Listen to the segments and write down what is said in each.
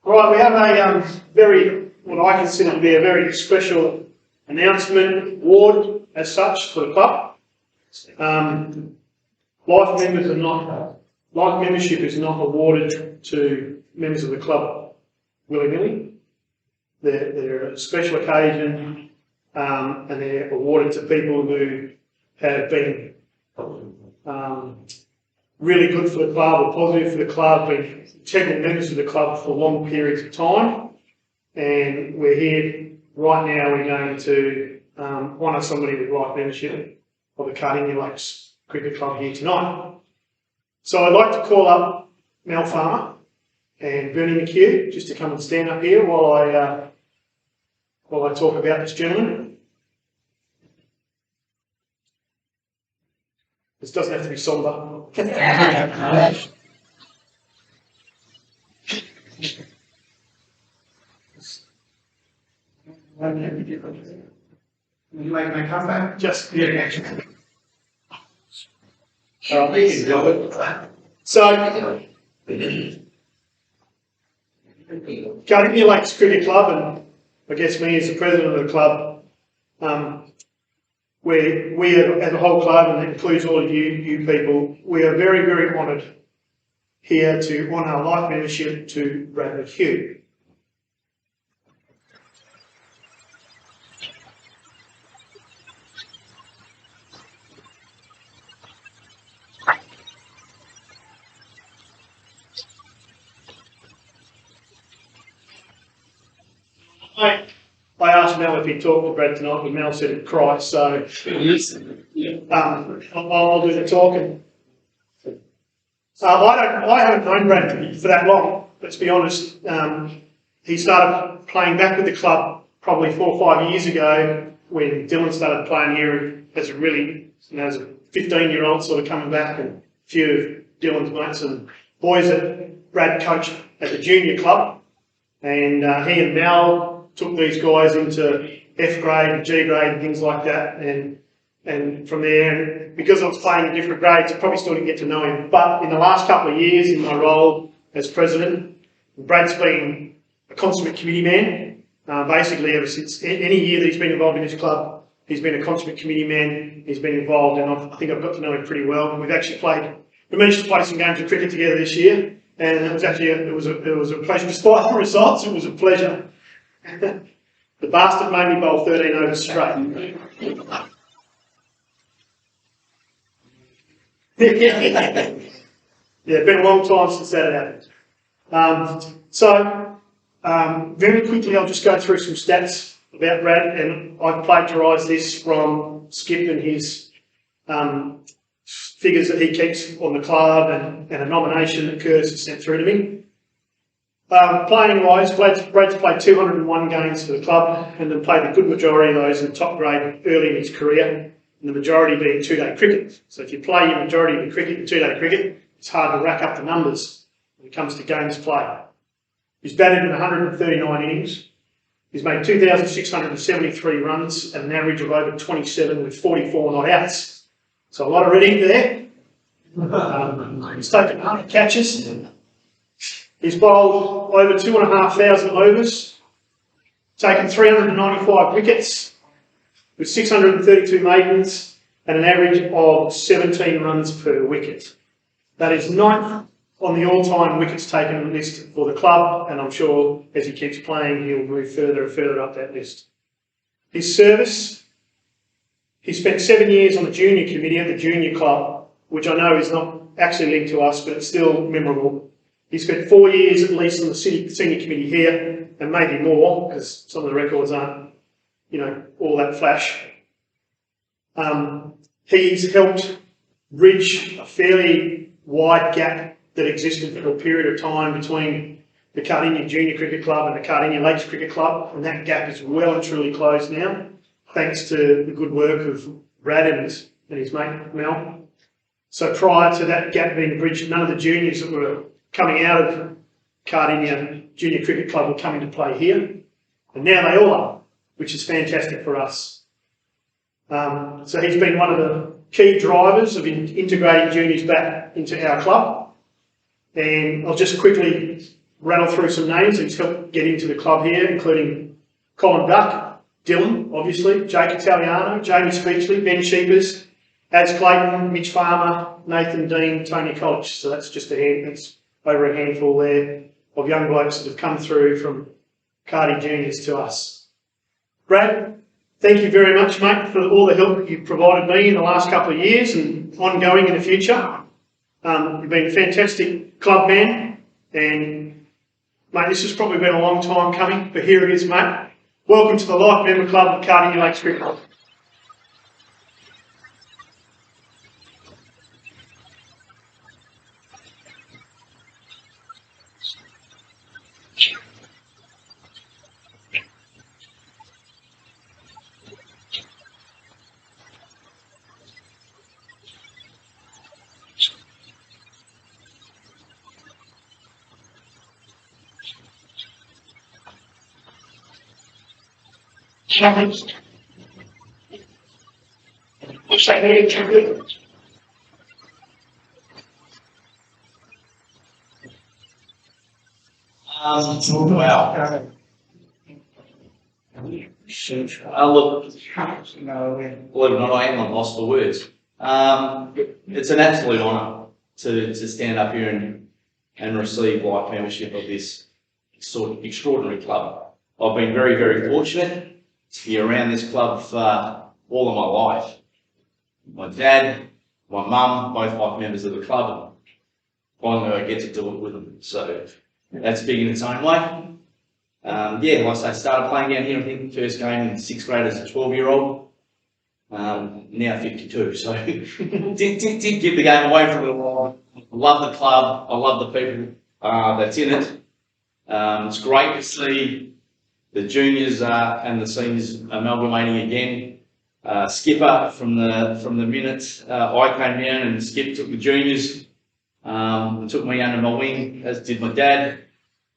Right, we have a what I consider to be a very special announcement award as such for the club. Life membership is not awarded to members of the club willy-nilly. They're a special occasion, and they're awarded to people who have been really good for the club or positive for the club, been integral members of the club for long periods of time. And we're here right now, we're going to honour somebody with life membership of the Cardinia Lakes Cricket Club here tonight. So I'd like to call up Mel Farmer and Brad McHugh just to come and stand up here while I talk about this gentleman. This doesn't have to be sombre. You make my comeback? Just yeah. So, Cardinia Lakes Cricket Club, and I guess me as the president of the club, we as a whole club, and that includes all of you people, we are very, very honoured here to honour life membership to Brad McHugh. I asked Mel if he'd talk to Brad tonight, but Mel said he'd cry, so I'll do the talking. I haven't known Brad for that long, let's be honest. He started playing back with the club probably 4 or 5 years ago when Dylan started playing here as a really, as a 15-year-old sort of coming back, and a few of Dylan's mates and boys that Brad coached at the junior club. And he and Mel took these guys into F grade and G grade and things like that, and from there, because I was playing in different grades, I probably still didn't get to know him. But in the last couple of years in my role as president, Brad's been a consummate committee man. Basically, ever since any year that he's been involved in this club, he's been a consummate committee man. He's been involved, and I think I've got to know him pretty well. And we managed to play some games of cricket together this year, and it was actually it was a pleasure. Despite the results, it was a pleasure. The bastard made me bowl 13 overs straight. Yeah, been a long time since that happened. Very quickly, I'll just go through some stats about Brad, and I've plagiarised this from Skip and his figures that he keeps on the club, and a nomination that Curtis has sent through to me. Playing wise, Brad's played 201 games for the club, and then played a good majority of those in the top grade early in his career, and the majority being two-day cricket. So if you play your majority of your cricket in two-day cricket, it's hard to rack up the numbers when it comes to games played. He's batted in 139 innings. He's made 2,673 runs at an average of over 27 with 44 not outs. So a lot of red ink there. He's taken 100 catches. He's bowled over 2,500 overs, taken 395 wickets with 632 maidens and an average of 17 runs per wicket. That is 9th on the all-time wickets taken list for the club, and I'm sure as he keeps playing he'll move further and further up that list. His service, he spent 7 years on the junior committee at the junior club, which I know is not actually linked to us, but it's still memorable. He spent 4 years at least on the senior committee here, and maybe more, because some of the records aren't, all that flash. He's helped bridge a fairly wide gap that existed for a period of time between the Cardinia Junior Cricket Club and the Cardinia Lakes Cricket Club, and that gap is well and truly closed now, thanks to the good work of Brad and his mate Mel. So prior to that gap being bridged, none of the juniors that were coming out of Cardinia Junior Cricket Club will come into play here, and now they all are, which is fantastic for us. So he's been one of the key drivers of integrating juniors back into our club, and I'll just quickly rattle through some names who's helped get into the club here, including Colin Duck, Dylan, obviously, Jake Italiano, Jamie Speechley, Ben Sheepers, Az Clayton, Mitch Farmer, Nathan Dean, Tony Koch. So that's just that's over a handful there of young blokes that have come through from Cardi Juniors to us. Brad, thank you very much, mate, for all the help you've provided me in the last couple of years and ongoing in the future. You've been a fantastic club man, and mate, this has probably been a long time coming, but here it is, mate. Welcome to the Life Member Club of Cardi Lakes Cricket Club. Challenged. Which I made to do. Well, look, believe it or not, I am lost for words. It's an absolute honour to stand up here and receive life membership of this sort of extraordinary club. I've been very, very fortunate to be around this club for all of my life. My dad, my mum, both life members of the club, and finally I get to do it with them. So that's big in its own way. Yeah, like I say, started playing down here, I think first game in 6th grade as a 12-year-old. Now 52, so did give the game away for a little while. I love the club, I love the people that's in it. It's great to see the juniors and the seniors amalgamating again. Skipper from the minute I came down, and Skip took the juniors and took me under my wing, as did my dad.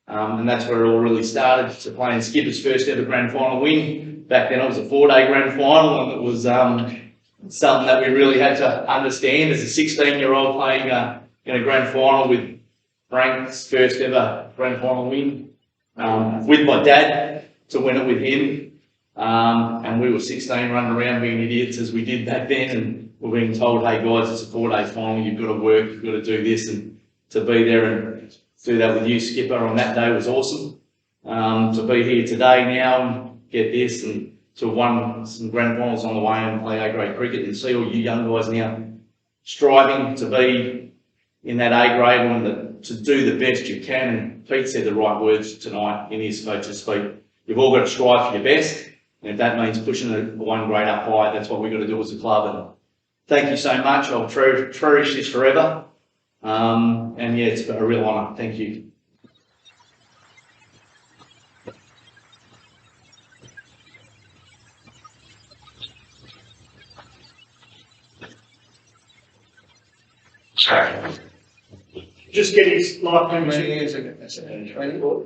And that's where it all really started, to playing Skipper's first ever grand final win. Back then it was a 4-day grand final, and it was something that we really had to understand as a 16-year-old playing in a grand final with Frank's first ever grand final win. With my dad to win it with him, and we were 16 running around being idiots as we did back then, and we're being told, hey guys, it's a 4-day final, you've got to work, you've got to do this, and to be there and do that with you, Skipper, on that day was awesome. To be here today now and get this, and to have won some grand finals on the way and play A-grade cricket, and see all you young guys now striving to be in that A-grade and to do the best you can. And Pete said the right words tonight in his coach's speech. You've all got to strive for your best, and if that means pushing it one grade up high, that's what we've got to do as a club. And thank you so much. I'll cherish this forever. And yeah, it's a real honour. Thank you. Just get his life membership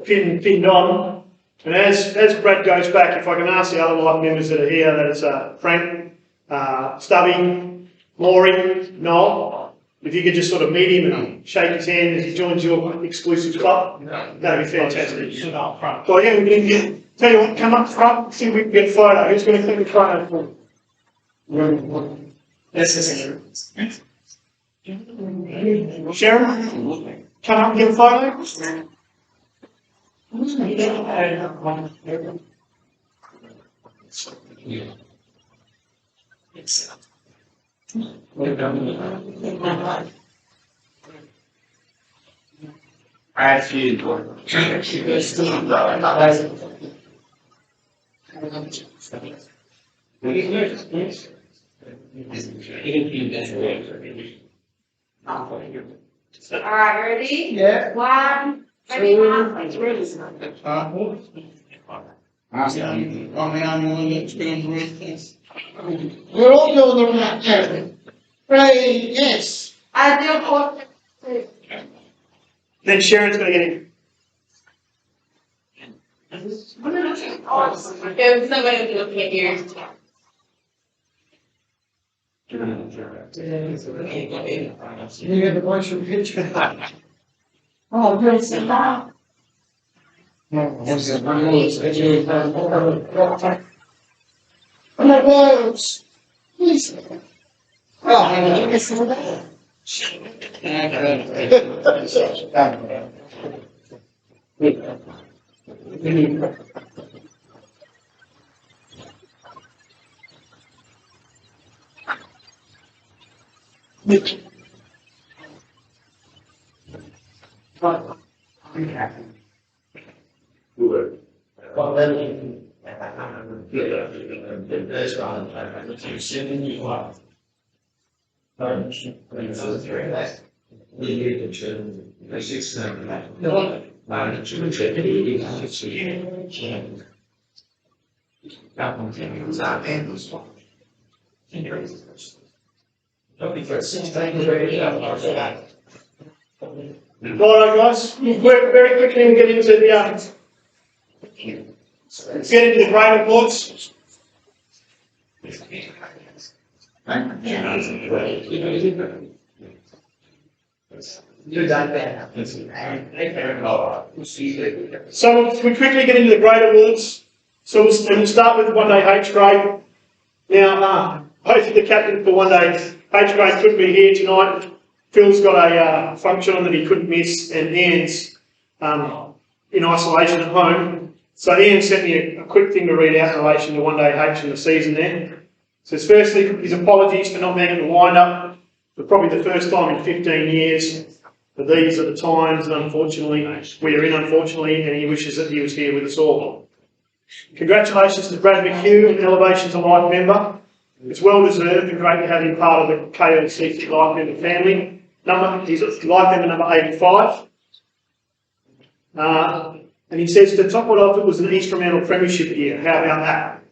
pinned on. And as Brad goes back, if I can ask the other life members that are here, that is Frank, Stubby, Maury, Noel, if you could just sort of meet him and shake his hand as he joins your exclusive club, that'd be fantastic. Well, yeah, we can tell you what, come up front, see if we can get a photo. Who's going to click the photo for me? Sharon, come up and get a photo. Alright, ready? Yeah. One, ready, We're all doing the right thing. Pray yes. I do want Then Sharon's going to get him. If somebody looking at yours. You get the voice from picture. Oh, good. Please. Oh, I need this one. Righto, guys. We're very quickly we get into the grade awards. So we quickly get into the grade awards. So we'll start with one day H grade. Now, both of the captain for one day H grade couldn't be here tonight. Phil's got a function on that he couldn't miss, and Ian's in isolation at home. So Ian sent me a quick thing to read out in relation to one day H in the season there. So firstly, his apologies for not being at the wind-up, for probably the first time in 15 years. But these are the times, and unfortunately, we are in unfortunately, and he wishes that he was here with us all. Congratulations to Brad McHugh, an Elevation to Life member. It's well deserved and great to have him part of the KLCC Life member family. He's life member number 85. And he says to top it off, it was an East Fremantle Premiership year. How about that?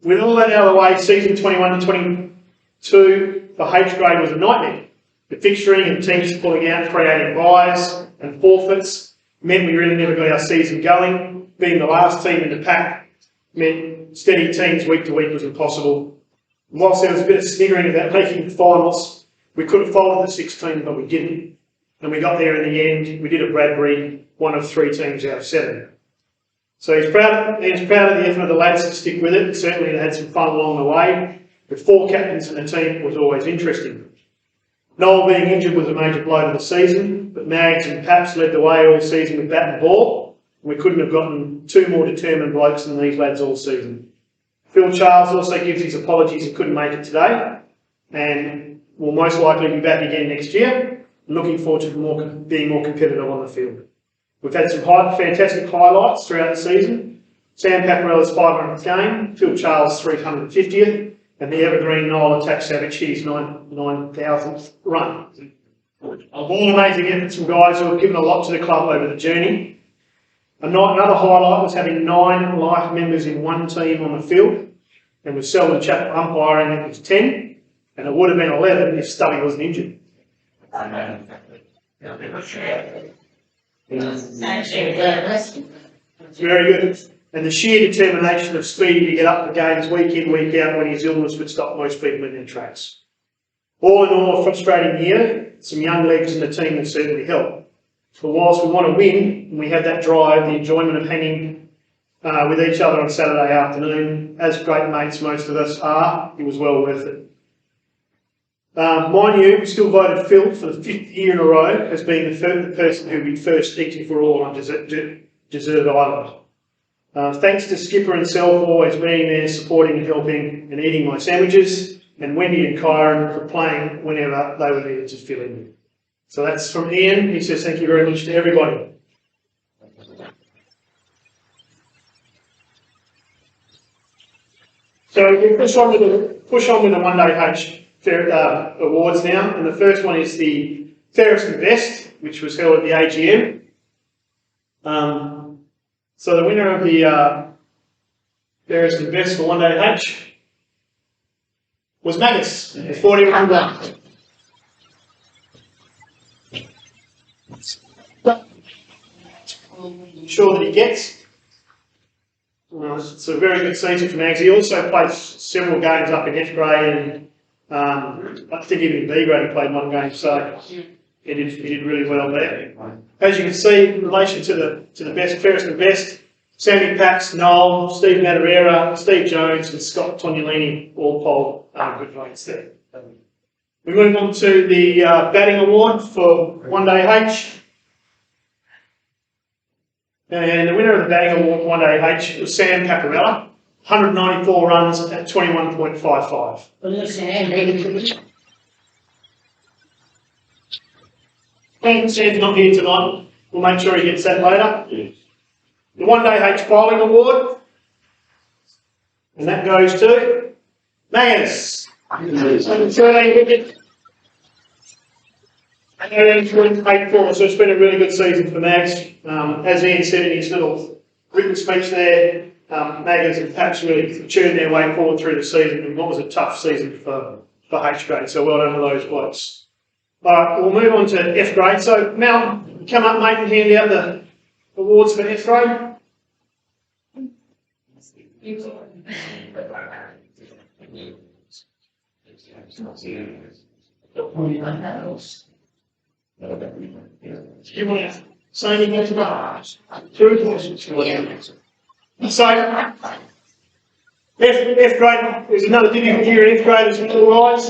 With all that out of the way, season 21 to 22 for H grade was a nightmare. The fixturing and teams pulling out, creating buys and forfeits meant we really never got our season going. Being the last team in the pack meant steady teams week to week was impossible. And whilst there was a bit of sniggering about making the finals, we could have followed the 16, but we didn't. And we got there in the end. We did a Bradbury, one of 3 teams out of 7. So he's proud of the effort of the lads to stick with it. Certainly they had some fun along the way. With 4 captains in the team was always interesting. Noel being injured was a major blow to the season, but Mags and Paps led the way all season with bat and ball. We couldn't have gotten 2 more determined blokes than these lads all season. Phil Charles also gives his apologies he couldn't make it today, and will most likely be back again next year. Looking forward to being more competitive on the field. We've had some fantastic highlights throughout the season. Sam Paparella's 500th game, Phil Charles' 350th, and the evergreen Noel Attack Savage hit his 9,000th run. All amazing efforts from guys who have given a lot to the club over the journey. Another highlight was having 9 life members in one team on the field, and with Selwyn Chapel umpiring, it was 10, and it would have been 11 if Stubby wasn't injured. Very good. And the sheer determination of Speedy to get up the games week in, week out when his illness would stop most people in their tracks. All in all, a frustrating year. Some young legs in the team will certainly help. But whilst we want to win, and we have that drive, the enjoyment of hanging with each other on Saturday afternoon, as great mates most of us are, it was well worth it. Mind you, we still voted Phil for the 5th year in a row as being the person who we first eating for all on Desert Island. Thanks to Skipper and Sel for always being there, supporting and helping and eating my sandwiches, and Wendy and Kyron for playing whenever they were needed to fill in. So that's from Ian. He says thank you very much to everybody. So we push on with the one day H awards now, and the first one is the Fairest and Best, which was held at the AGM. So the winner of the Fairest and Best for one day H was Magus with 41 points. Sure that he gets. It's a very good season for Mags. He also played several games up in F grade, and I think even in B grade he played 1 game. So he did really well there. As you can see, in relation to the best, fairest and best, Sammy Pax, Noel, Steve Matarera, Steve Jones, and Scott Tognolini all polled good votes there. We move on to the batting award for One Day H. And the winner of the batting award for One Day H was Sam Paparella, 194 runs at 21.55. Sam's not here tonight. We'll make sure he gets that later. The One Day H bowling award, and that goes to Magnus. 13 wickets. And 8 so it's been a really good season for Mags. As Ian said in his little written speech there, Magnus and Paps really tuned their way forward through the season in what was a tough season for H grade, so well done to those blokes. Alright, we'll move on to F grade. So Mal, come up mate and hand out the awards for F grade. You want to say anything to that? So, F grade, there's another difficult year in F grade as well, guys.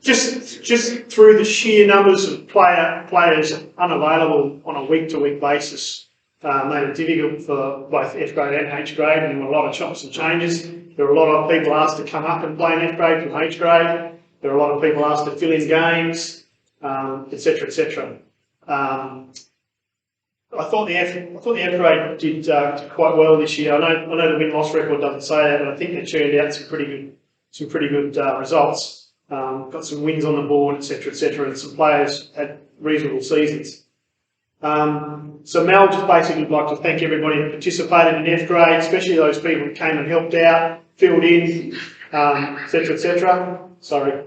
Just through the sheer numbers of players unavailable on a week-to-week basis made it difficult for both F grade and H grade, and there were a lot of chops and changes. There were a lot of people asked to come up and play in F grade from H grade. There were a lot of people asked to fill in games, etc., etc. I thought the F grade did quite well this year. I know the win-loss record doesn't say that, but I think they churned out some pretty good results. Got some wins on the board, etc., and some players had reasonable seasons. So Mel just basically would like to thank everybody that participated in F grade, especially those people that came and helped out, filled in, etc., etc. Sorry.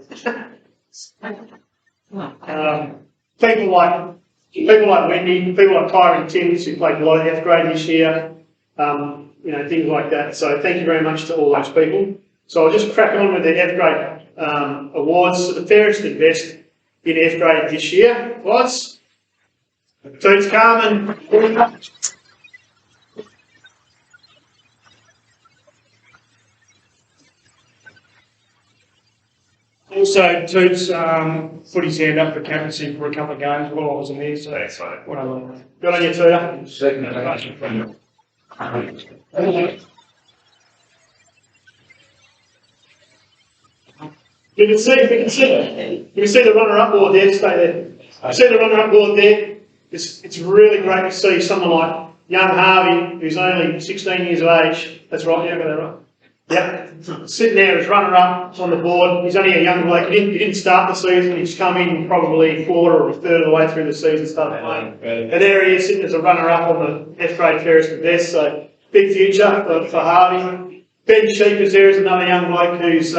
People like Wendy, people like Kyra and Timms who played below F grade this year, things like that. So thank you very much to all those people. So I'll just crack on with the F grade awards. So the fairest and best in F grade this year was Toots Carmen. Also, Toots put his hand up for captaincy for a couple of games while I wasn't there, so that's right. What I learned. Good on you, Tutor. You can see the runner-up board there. Stay there. You see the runner-up board there. It's really great to see someone like young Harvey, who's only 16 years of age. That's right. Yeah, got that right. Yep. Sitting there as runner-up on the board. He's only a young bloke. He didn't start the season. He's come in probably a quarter or a third of the way through the season, started playing. And there he is sitting as a runner-up on the F grade fairest and best. So big future for Harvey. Ben Sheep is there as another young bloke who's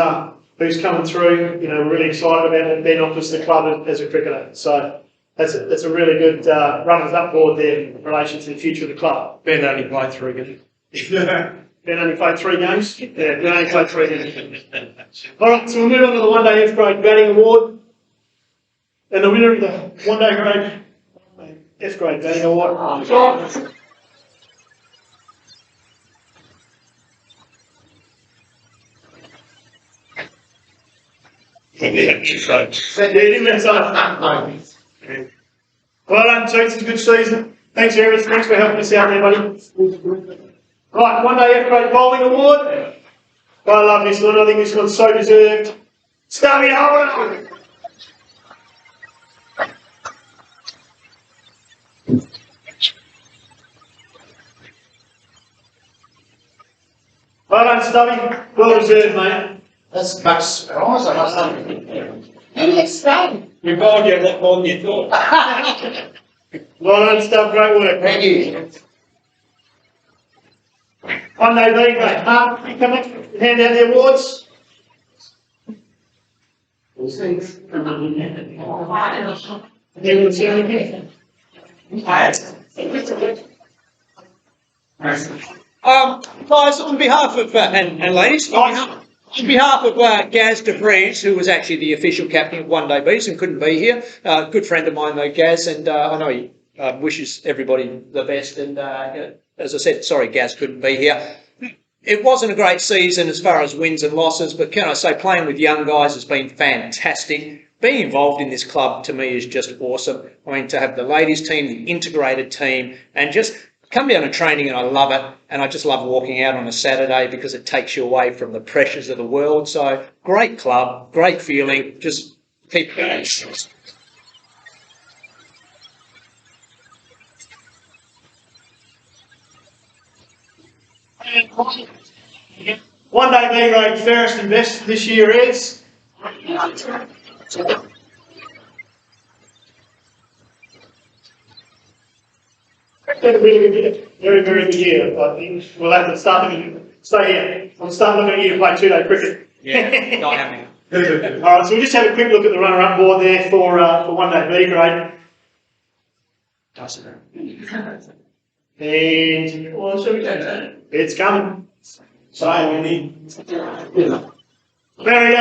coming through. We're really excited about it. Ben offers the club as a cricketer. So that's a really good runners-up board there in relation to the future of the club. Ben only played 3 games. Ben only played 3 games? Yeah, Ben only played 3 games. Alright, so we'll move on to the One Day F grade batting award. And the winner of the One Day F grade batting award. Well done, Toots. It's a good season. Thanks, Eris. Thanks for helping us out there, buddy. Right, One Day F grade bowling award. I love this one. I think this one's so deserved. Stubby Holden. Well done, Stubby. Well deserved, mate. That's much surprise, I must say. And it's fun. You bowled you a lot more than you thought. Well done, Stub. Great work. Thank you. One Day B grade. Mark, you come up, hand out the awards. Guys, on behalf of, and ladies, on On behalf of Gaz de Vries, who was actually the official captain of One Day Beast and couldn't be here, good friend of mine though, Gaz, and I know he wishes everybody the best. And as I said, sorry Gaz couldn't be here. It wasn't a great season as far as wins and losses, but can I say playing with young guys has been fantastic. Being involved in this club to me is just awesome. I mean, to have the ladies team, the integrated team, and just come down to training, and I love it. And I just love walking out on a Saturday because it takes you away from the pressures of the world. So great club, great feeling. Just keep going. One day B grade fairest and best this year is. Been a really good year. Very, very good year. I think we'll have to stay here. I'll start looking at you to play 2-day cricket. Yeah, not happening. Alright, so we'll just have a quick look at the runner-up board there for one day B grade. And well, shall we take that? It's coming. So we need. There we go.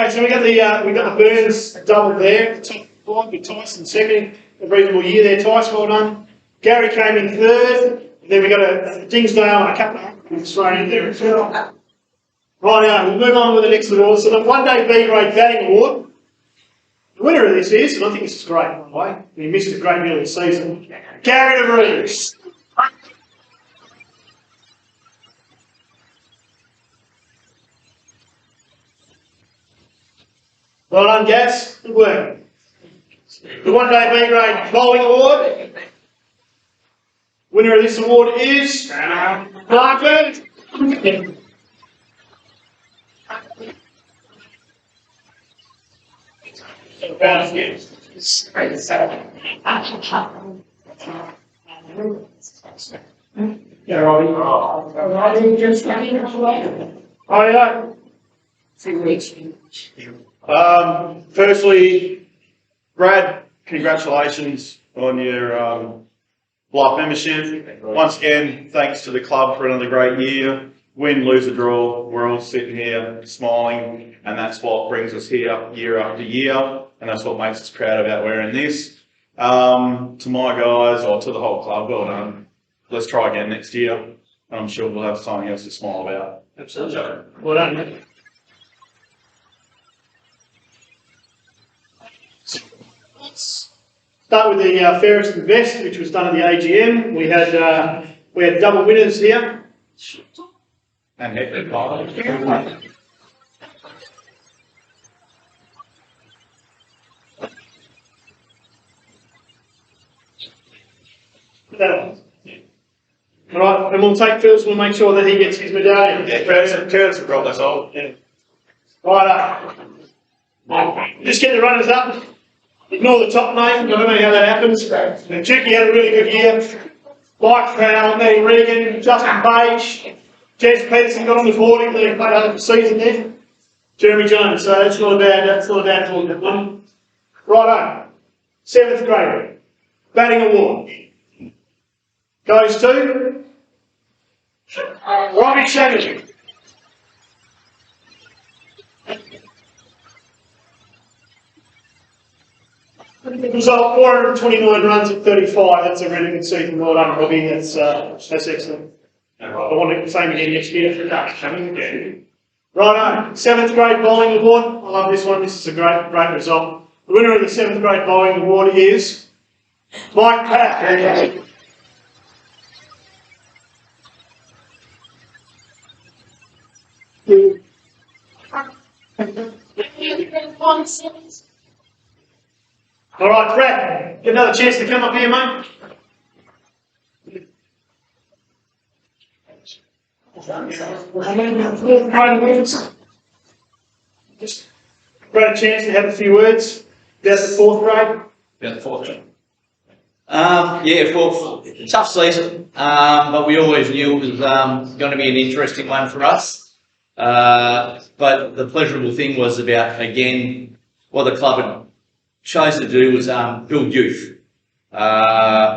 So we got the Burns double there. Top five with Tyson second. A reasonable year there, Tyson. Well done. Gary came in third. Then we got a Dingsdale and a couple of thrown in there as well. Right now, we'll move on with the next award. So the one day B grade batting award. The winner of this is, and I think this is great, by the way. He missed a great deal of the season. Gary DeVries. Well done, Gas. Good work. The one day B grade bowling award. Winner of this award is Margaret. Firstly, Brad, congratulations on your life membership. Once again, thanks to the club for another great year. Win, lose or draw, we're all sitting here smiling, and that's what brings us here year after year, and that's what makes us proud about wearing this. To my guys, or to the whole club, well done. Let's try again next year, and I'm sure we'll have something else to smile about. Absolutely. Well done, mate. Start with the fairest and best, which was done at the AGM. We had double winners here. And Hector. Alright, and we'll take Phil's, we'll make sure that he gets his medallion. Yeah, Curtis will roll us all. Yeah. Right, just get the runners up. Ignore the top name, I don't know how that happens. And Chucky had a really good year. Mike Crown, Lee Regan, Justin Page, Jez Peterson got on the board, even though he played over the season there. Jeremy Jones, so that's not a bad talk, that one. Righto, 7th grade, batting award. Goes to Robbie Shannon. Result 429 runs at 35. That's a really good season. Well done, Robbie. That's excellent. I want it the same again next year. Righto, 7th grade bowling award. I love this one. This is a great result. The winner of the 7th grade bowling award is Mike Pat. All right, Brad, get another chance to come up here, mate. Just Brad, a chance to have a few words about the 4th grade. About the 4th grade. Yeah, for tough season, but we always knew it was going to be an interesting one for us. But the pleasurable thing was about, again, what the club had chosen to do was build youth.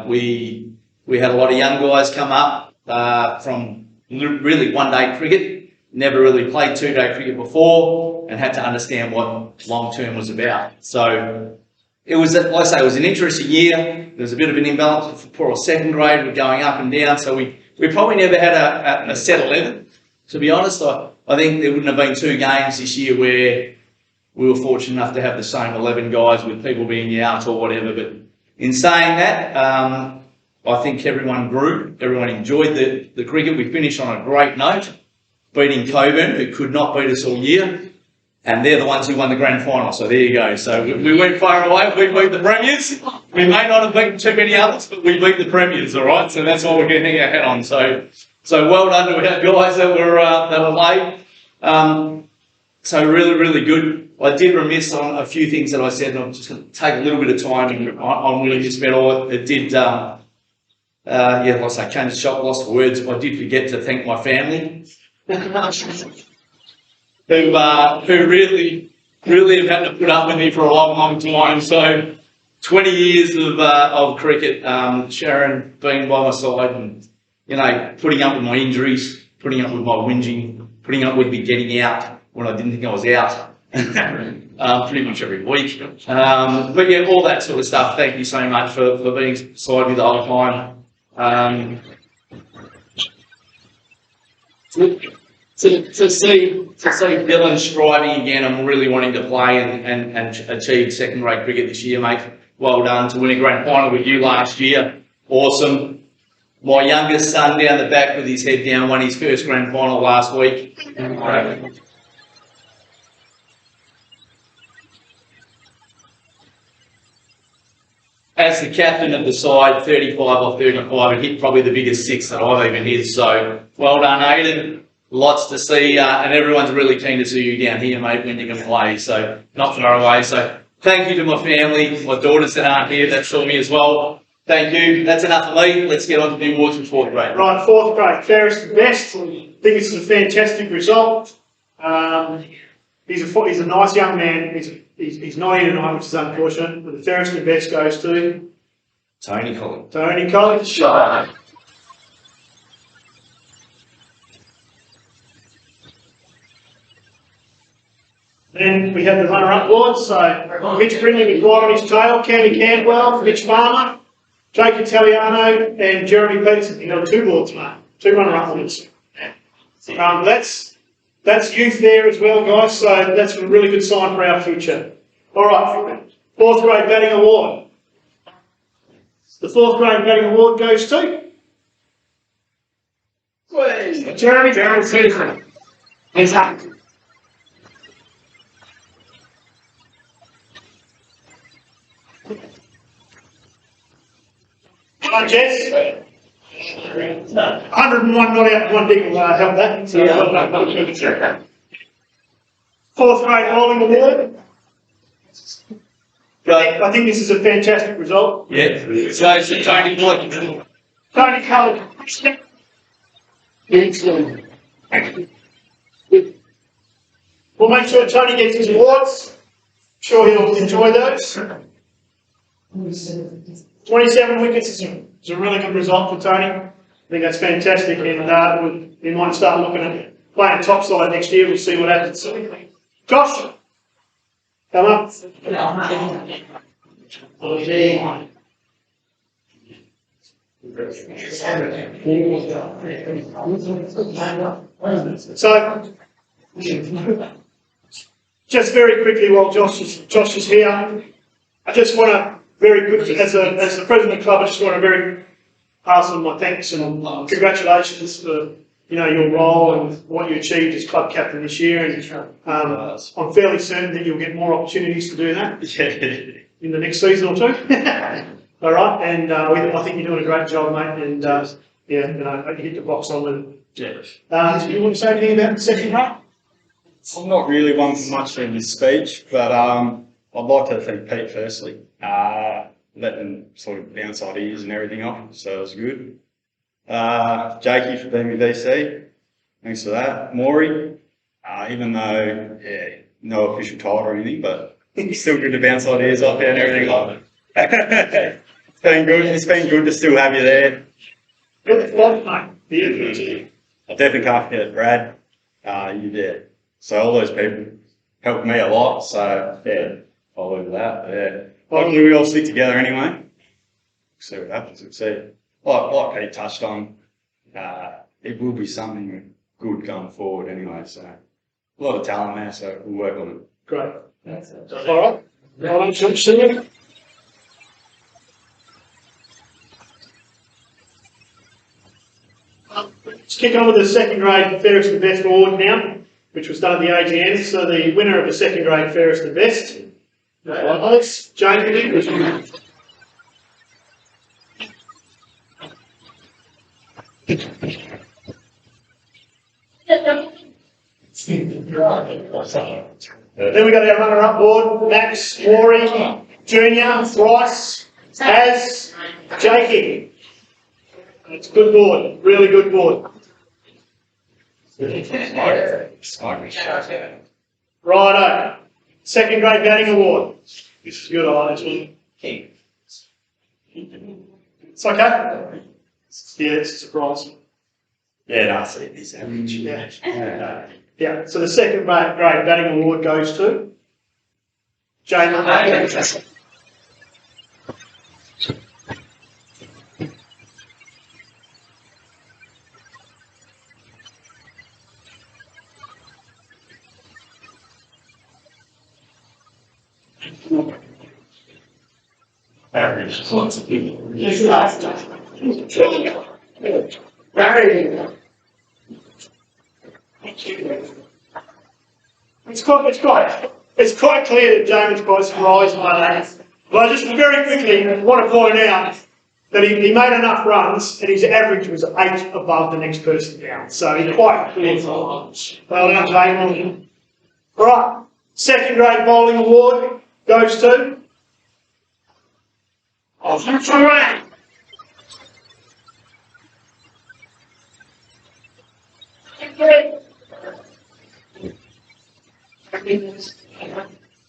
We had a lot of young guys come up from really one-day cricket. never really played two-day cricket before and had to understand what long-term was about. So it was, like I say, it was an interesting year. There was a bit of an imbalance for second grade. We're going up and down, so we probably never had a set 11. To be honest, I think there wouldn't have been 2 games this year where we were fortunate enough to have the same 11 guys with people being out or whatever. But in saying that, I think everyone grew. Everyone enjoyed the cricket. We finished on a great note, beating Coburn, who could not beat us all year. And they're the ones who won the grand final, so there you go. So we went far away, we beat the premiers. We may not have beaten too many others, but we beat the premiers, all right? So that's what we're going to hang our hat on. So well done to our guys that were played. So really good. I did remiss on a few things that I said, and I'm just going to take a little bit of time and I'm really just about all it did. Like I say, came to shop, lost for words. I did forget to thank my family. Who really have had to put up with me for a long time. So 20 years of cricket, Sharon being by my side and, you know, putting up with my injuries, putting up with my whinging, putting up with me getting out when I didn't think I was out, pretty much every week. But yeah, all that sort of stuff. Thank you so much for being beside me the whole time. To see Dylan striving again and really wanting to play and achieve second grade cricket this year, mate. Well done. To win a grand final with you last year. Awesome. My youngest son down the back with his head down won his first grand final last week. As the captain of the side, 35 off 35, and hit probably the biggest 6 that I've even hit. So well done, Aiden. Lots to see, and everyone's really keen to see you down here, mate, when you can play. So not far away. So thank you to my family, my daughters that aren't here, that saw me as well. Thank you. That's enough for me. Let's get on to the awards for 4th grade. Right, 4th grade, fairest and best. I think this is a fantastic result. He's a nice young man. He's not here tonight, which is unfortunate. But the fairest and best goes to Tony Collins. Tony Collins. Then we have the runner-up boards. So Mitch Brindley with white on his tail, Cammy Cantwell, Mitch Farmer, Jake Italiano, and Jeremy Peterson. You know, 2 boards, mate. 2 runner-up boards. That's youth there as well, guys. So that's a really good sign for our future. All right, 4th grade batting award. The 4th grade batting award goes to Jeremy Peterson. Exactly. Jess. 101 not out, 1 dig will help that. So, 4th grade bowling award. I think this is a fantastic result. Yeah, so Tony Collins. Tony Collins. We'll make sure Tony gets his awards. I'm sure he'll enjoy those. 27 wickets is a really good result for Tony. I think that's fantastic, and we might start looking at playing topside next year. We'll see what happens. Josh, come up. So, just very quickly while Josh is here, I just want to very quickly, as the president of the club, I just want to pass on my thanks and congratulations for your role and what you achieved as club captain this year. And I'm fairly certain that you'll get more opportunities to do that in the next season or 2. All right, and I think you're doing a great job, mate. And you hit the box on with it. Do you want to say anything about the second half? I'm not really one for much in this speech, but I'd like to thank Pete firstly, letting sort of bounce ideas and everything off, so it was good. Jakey for being with DC, thanks for that. Maury, even though, no official title or anything, but it's still good to bounce ideas off and everything like that. It's been good to still have you there. I definitely can't forget Brad. you're there. So all those people helped me a lot, so yeah, I'll leave that, yeah. Hopefully we all stick together anyway. See what happens, we'll see. Like Pete touched on, it will be something good going forward anyway, so a lot of talent there, so we'll work on it. Great. All right. Well done, George Senior. Let's kick on with the second grade Fairest and Best award now, which was done at the AGM. So the winner of the second grade Fairest and Best, Alex, Jane. Then we got our runner-up board, Max, Maury, Junior, Bryce, Az, Jakey. It's a good board, really good board. Righto. Second grade batting award. This is good, I like this one. It's okay. Yeah, it's a surprise. Yeah, no, I see this average. Yeah. Yeah, so the second grade batting award goes to Jane. Average. It's quite clear that James quite surprised by that. But I just very quickly want to point out that he made enough runs and his average was 8 above the next person down. So he's quite clear. Well done, James. All right, second grade bowling award goes to.